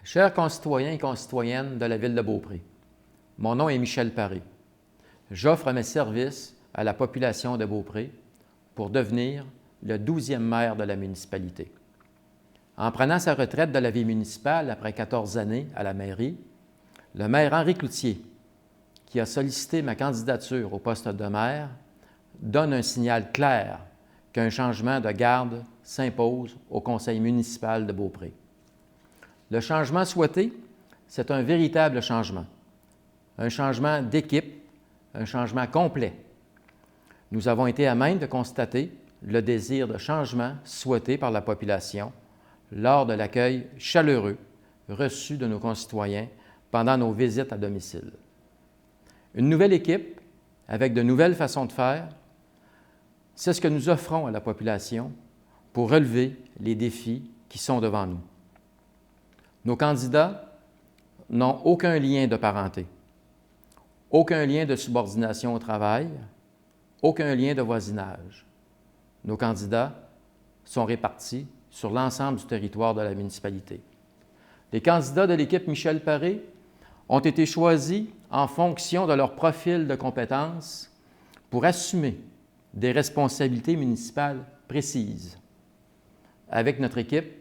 Chers concitoyens et concitoyennes de la Ville de Beaupré, mon nom est Michel Paré. J'offre mes services à la population de Beaupré pour devenir le 12e maire de la municipalité. En prenant sa retraite de la vie municipale après 14 années à la mairie, le maire Henri Cloutier, qui a sollicité ma candidature au poste de maire, donne un signal clair qu'un changement de garde s'impose au conseil municipal de Beaupré. Le changement souhaité, c'est un véritable changement d'équipe, un changement complet. Nous avons été à même de constater le désir de changement souhaité par la population lors de l'accueil chaleureux reçu de nos concitoyens pendant nos visites à domicile. Une nouvelle équipe, avec de nouvelles façons de faire, c'est ce que nous offrons à la population pour relever les défis qui sont devant nous. Nos candidats n'ont aucun lien de parenté, aucun lien de subordination au travail, aucun lien de voisinage. Nos candidats sont répartis sur l'ensemble du territoire de la municipalité. Les candidats de l'équipe Michel Paré ont été choisis en fonction de leur profil de compétences pour assumer des responsabilités municipales précises. Avec notre équipe,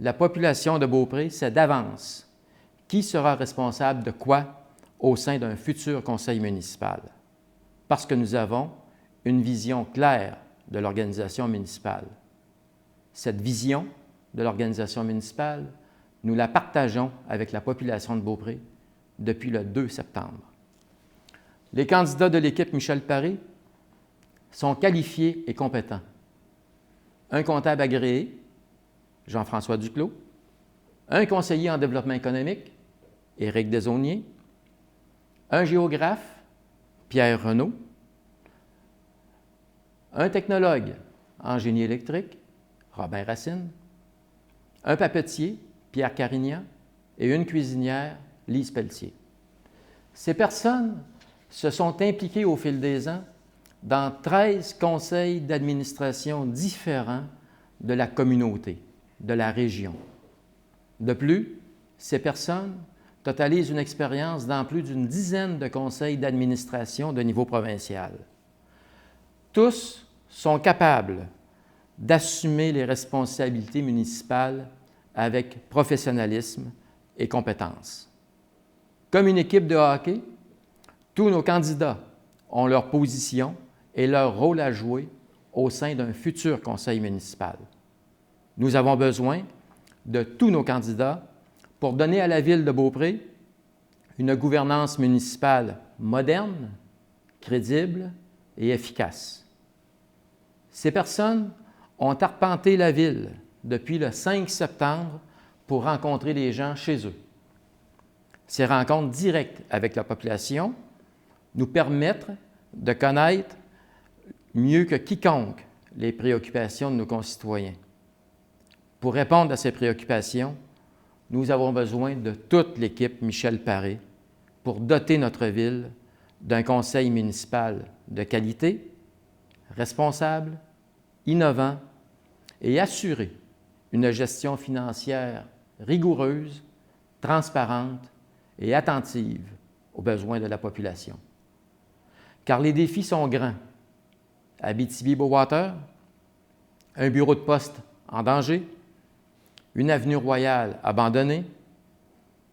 la population de Beaupré sait d'avance qui sera responsable de quoi au sein d'un futur conseil municipal, parce que nous avons une vision claire de l'organisation municipale. Cette vision de l'organisation municipale, nous la partageons avec la population de Beaupré depuis le 2 septembre. Les candidats de l'équipe Michel Paré sont qualifiés et compétents. Un comptable agréé, Jean-François Duclos, un conseiller en développement économique, Éric Desaulniers, un géographe, Pierre Renaud, un technologue en génie électrique, Robert Racine, un papetier, Pierre Carignan, et une cuisinière, Lise Pelletier. Ces personnes se sont impliquées au fil des ans dans 13 conseils d'administration différents de la communauté, de la région. De plus, ces personnes totalisent une expérience dans plus d'une dizaine de conseils d'administration de niveau provincial. Tous sont capables d'assumer les responsabilités municipales avec professionnalisme et compétence. Comme une équipe de hockey, tous nos candidats ont leur position et leur rôle à jouer au sein d'un futur conseil municipal. Nous avons besoin de tous nos candidats pour donner à la Ville de Beaupré une gouvernance municipale moderne, crédible et efficace. Ces personnes ont arpenté la Ville depuis le 5 septembre pour rencontrer les gens chez eux. Ces rencontres directes avec la population nous permettent de connaître mieux que quiconque les préoccupations de nos concitoyens. Pour répondre à ces préoccupations, nous avons besoin de toute l'équipe Michel Paré pour doter notre ville d'un conseil municipal de qualité, responsable, innovant et assurer une gestion financière rigoureuse, transparente et attentive aux besoins de la population. Car les défis sont grands. Abitibi-Bowater, un bureau de poste en danger, une avenue Royale abandonnée,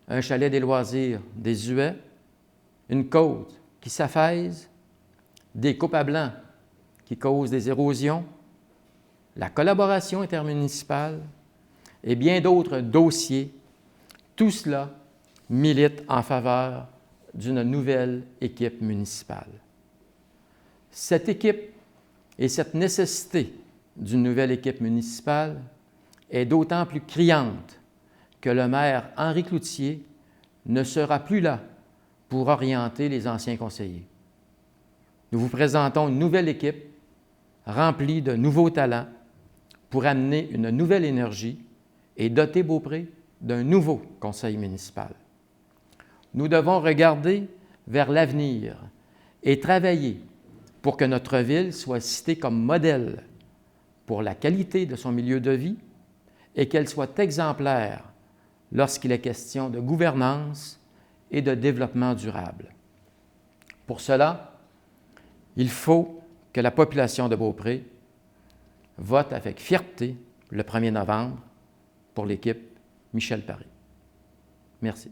un chalet des loisirs désuet, une côte qui s'affaisse, des coupes à blanc qui causent des érosions, la collaboration intermunicipale et bien d'autres dossiers, tout cela milite en faveur d'une nouvelle équipe municipale. Cette équipe et cette nécessité d'une nouvelle équipe municipale est d'autant plus criante que le maire Henri Cloutier ne sera plus là pour orienter les anciens conseillers. Nous vous présentons une nouvelle équipe remplie de nouveaux talents pour amener une nouvelle énergie et doter Beaupré d'un nouveau conseil municipal. Nous devons regarder vers l'avenir et travailler pour que notre ville soit citée comme modèle pour la qualité de son milieu de vie et qu'elle soit exemplaire lorsqu'il est question de gouvernance et de développement durable. Pour cela, il faut que la population de Beaupré vote avec fierté le 1er novembre pour l'équipe Michel Paré. Merci.